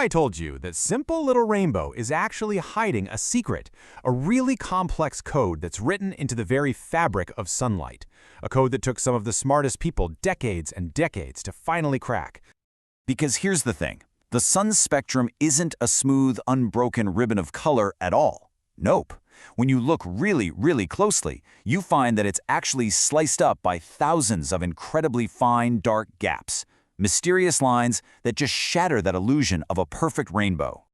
I told you that simple little rainbow is actually hiding a secret, a really complex code that's written into the very fabric of sunlight, a code that took some of the smartest people decades and decades to finally crack. Because here's the thing. The sun's spectrum isn't a smooth, unbroken ribbon of color at all. Nope. When you look really, really closely, you find that it's actually sliced up by thousands of incredibly fine, dark gaps. Mysterious lines that just shatter that illusion of a perfect rainbow.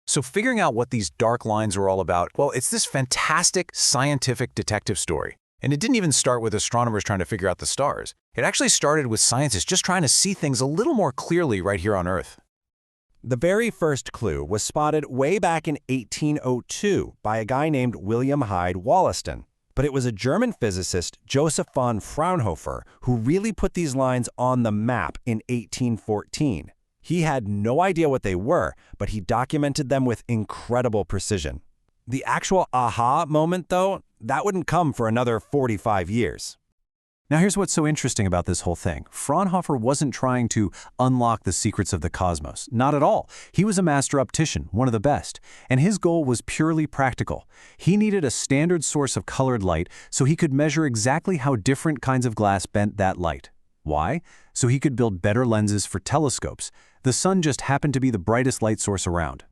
So figuring out what these dark lines are all about, well, it's this fantastic scientific detective story. And it didn't even start with astronomers trying to figure out the stars. It actually started with scientists just trying to see things a little more clearly right here on Earth. The very first clue was spotted way back in 1802 by a guy named William Hyde Wollaston. But it was a German physicist, Joseph von Fraunhofer, who really put these lines on the map in 1814. He had no idea what they were, but he documented them with incredible precision. The actual aha moment, though, that wouldn't come for another 45 years. Now here's what's so interesting about this whole thing. Fraunhofer wasn't trying to unlock the secrets of the cosmos. Not at all. He was a master optician, one of the best. And his goal was purely practical. He needed a standard source of colored light so he could measure exactly how different kinds of glass bent that light. Why? So he could build better lenses for telescopes. The sun just happened to be the brightest light source around.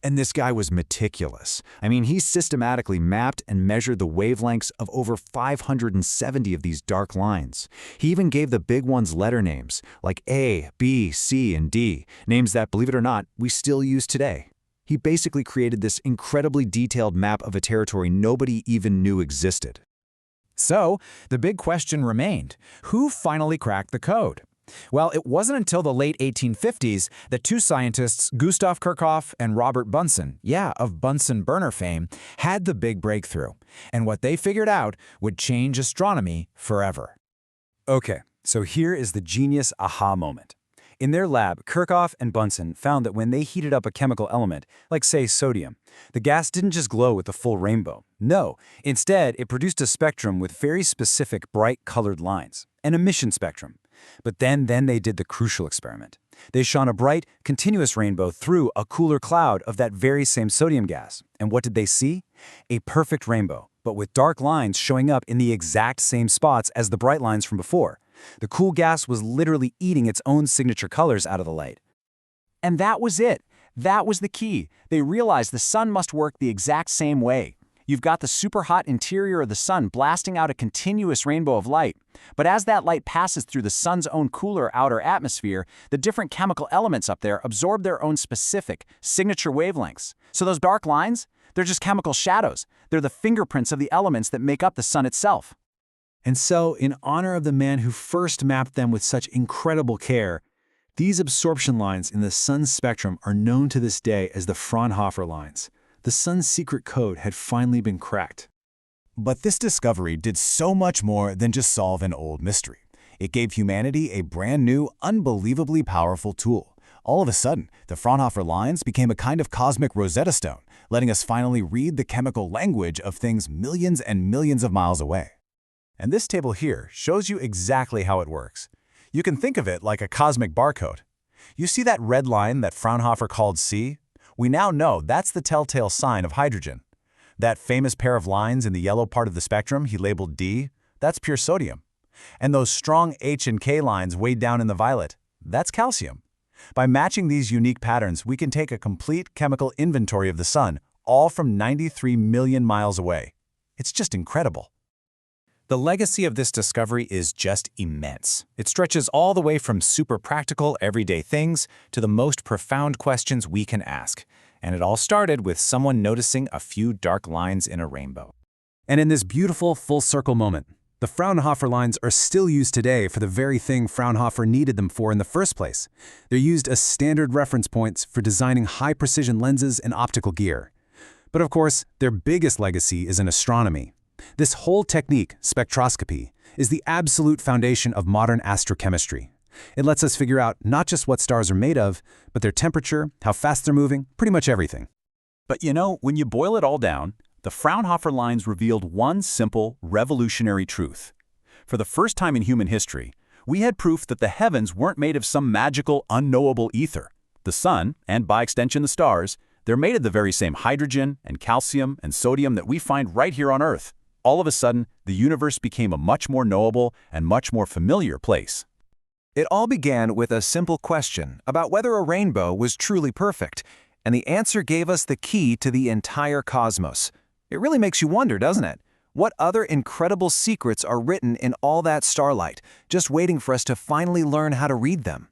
And this guy was meticulous. I mean, he systematically mapped and measured the wavelengths of over 570 of these dark lines. He even gave the big ones letter names, like A, B, C, and D, names that, believe it or not, we still use today. He basically created this incredibly detailed map of a territory nobody even knew existed. So, the big question remained, who finally cracked the code? Well, it wasn't until the late 1850s that two scientists, Gustav Kirchhoff and Robert Bunsen, of Bunsen burner fame, had the big breakthrough. And what they figured out would change astronomy forever. Okay, so here is the genius aha moment. In their lab, Kirchhoff and Bunsen found that when they heated up a chemical element, like say sodium, the gas didn't just glow with the full rainbow. No, instead it produced a spectrum with very specific bright colored lines, an emission spectrum. But then they did the crucial experiment. They shone a bright, continuous rainbow through a cooler cloud of that very same sodium gas. And what did they see? A perfect rainbow, but with dark lines showing up in the exact same spots as the bright lines from before. The cool gas was literally eating its own signature colors out of the light. And that was it. That was the key. They realized the sun must work the exact same way. You've got the super hot interior of the sun blasting out a continuous rainbow of light. But as that light passes through the sun's own cooler outer atmosphere, the different chemical elements up there absorb their own specific, signature wavelengths. So those dark lines, they're just chemical shadows. They're the fingerprints of the elements that make up the sun itself. And so, in honor of the man who first mapped them with such incredible care, these absorption lines in the sun's spectrum are known to this day as the Fraunhofer lines. The sun's secret code had finally been cracked. But this discovery did so much more than just solve an old mystery. It gave humanity a brand new, unbelievably powerful tool. All of a sudden, the Fraunhofer lines became a kind of cosmic Rosetta Stone, letting us finally read the chemical language of things millions and millions of miles away. And this table here shows you exactly how it works. You can think of it like a cosmic barcode. You see that red line that Fraunhofer called C? We now know that's the telltale sign of hydrogen. That famous pair of lines in the yellow part of the spectrum he labeled D, that's pure sodium. And those strong H and K lines way down in the violet, that's calcium. By matching these unique patterns, we can take a complete chemical inventory of the sun, all from 93 million miles away. It's just incredible. The legacy of this discovery is just immense. It stretches all the way from super practical, everyday things to the most profound questions we can ask. And it all started with someone noticing a few dark lines in a rainbow. And in this beautiful full circle moment, the Fraunhofer lines are still used today for the very thing Fraunhofer needed them for in the first place. They're used as standard reference points for designing high-precision lenses and optical gear. But of course, their biggest legacy is in astronomy. This whole technique, spectroscopy, is the absolute foundation of modern astrochemistry. It lets us figure out not just what stars are made of, but their temperature, how fast they're moving, pretty much everything. But you know, when you boil it all down, the Fraunhofer lines revealed one simple, revolutionary truth. For the first time in human history, we had proof that the heavens weren't made of some magical, unknowable ether. The sun, and by extension the stars, they're made of the very same hydrogen and calcium and sodium that we find right here on Earth. All of a sudden, the universe became a much more knowable and much more familiar place. It all began with a simple question about whether a rainbow was truly perfect, and the answer gave us the key to the entire cosmos. It really makes you wonder, doesn't it? What other incredible secrets are written in all that starlight, just waiting for us to finally learn how to read them?